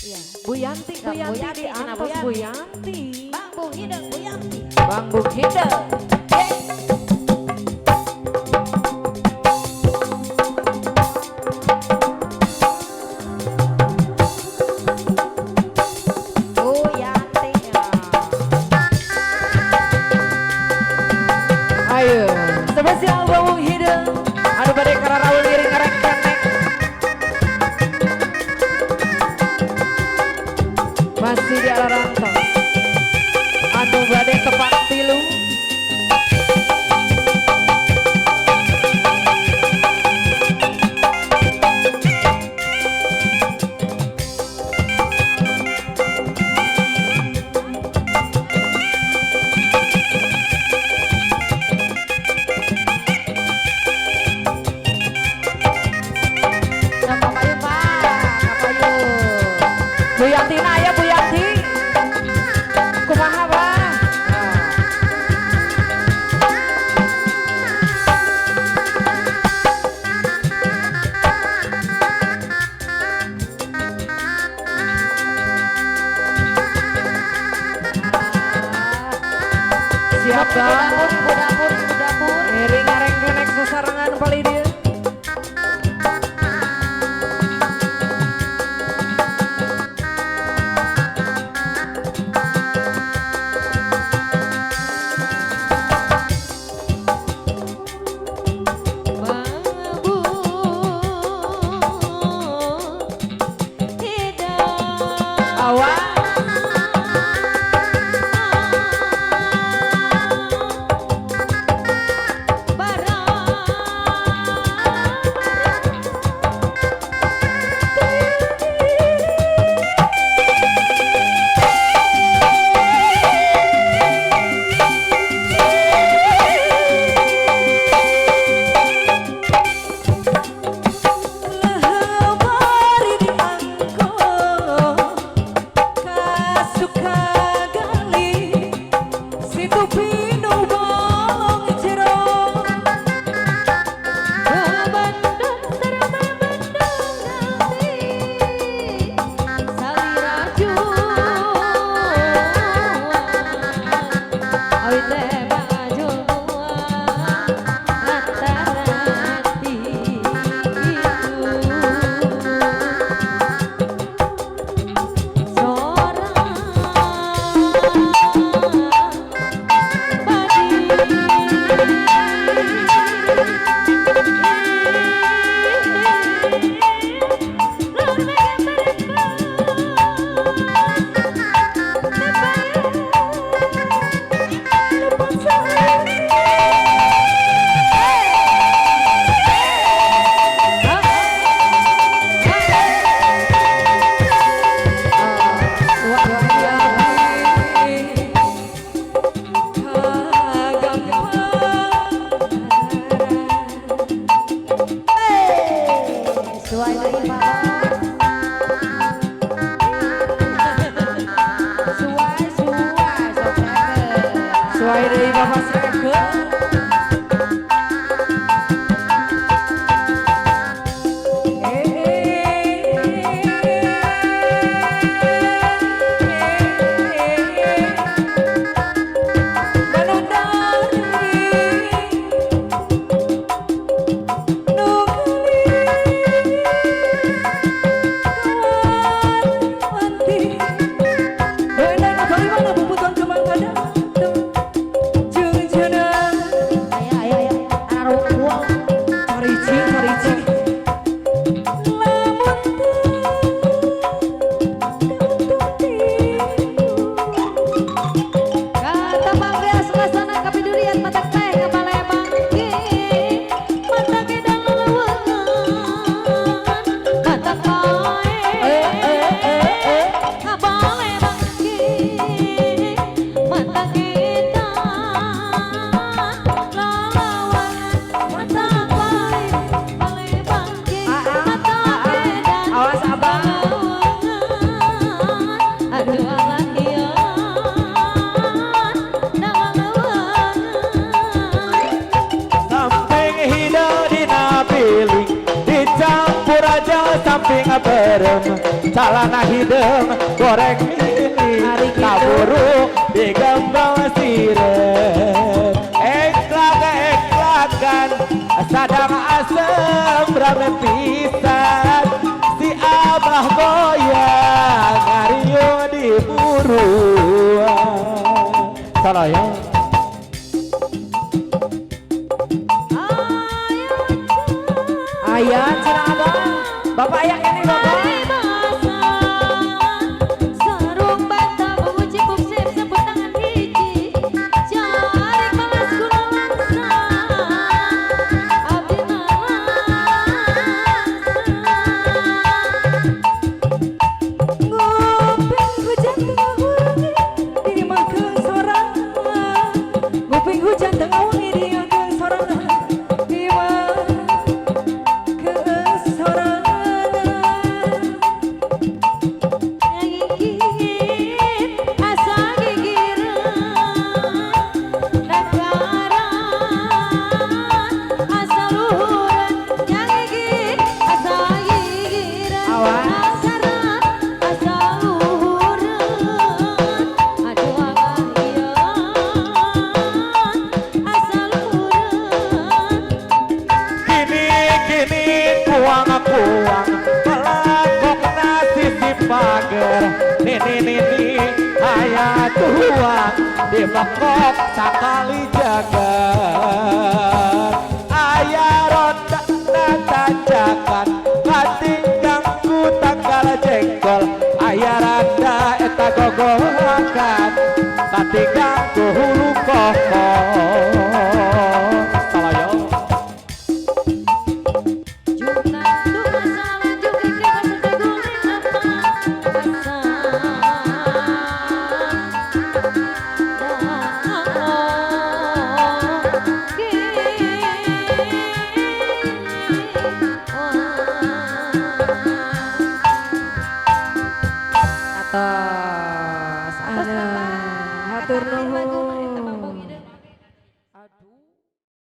Iya. Bu Yanti di atas Bu Yanti. Bang Bung Hideng Bu Yanti. Bang Bung Hideng. Bu Yanti. Ayo, spesial Bang Bung Hideng. Anu badai kararaul ngiring ngarek kenek. Masih di arah rantau. Anu badai tepak tilu. Nah, Kapayu Pak, Kapayu. Bu Yanti na ya Bu Yanti. Kumaha Bang? Siap Ibu Bang. dapur, ibu dapur, ibu dapur. Ngiring ngareng kenek sasarangan pali dia. Bang Bung Hideng. Awak sesuai dari Bapak Srege. Jeng samping berem calana hidung goreng ini Hari gitu. kaburu digembang sirem eklakan sadang asem rame pisan si abah goyang ngariyo di buruan salaya Ayah cenah abah. Bapak yang ini bapak. Sarung bata memuji kuksip sebut tangan hiji cari kelas guna langsa abdi Nguping hujan tengah wangi di mageung sorangan. Nguping hujan tengah wangi di mageung sorangan. Di mageung sorangan. gigit asa gigiran nakaran asa luhuran yang gigit asa gigiran Awas. nasaran asa luhuran aduh agahian asa luhuran Gini kuang pelakok nasi si pager nini ayah tuang di mekok sakali jagat ayah ronda natajakan katinggang ku tanggal jengkol ayah randa eta gogohakan katinggang ku hulu kokong salayo Juntan tuh masalah juga kita sedang Atas ada hatur nuhun.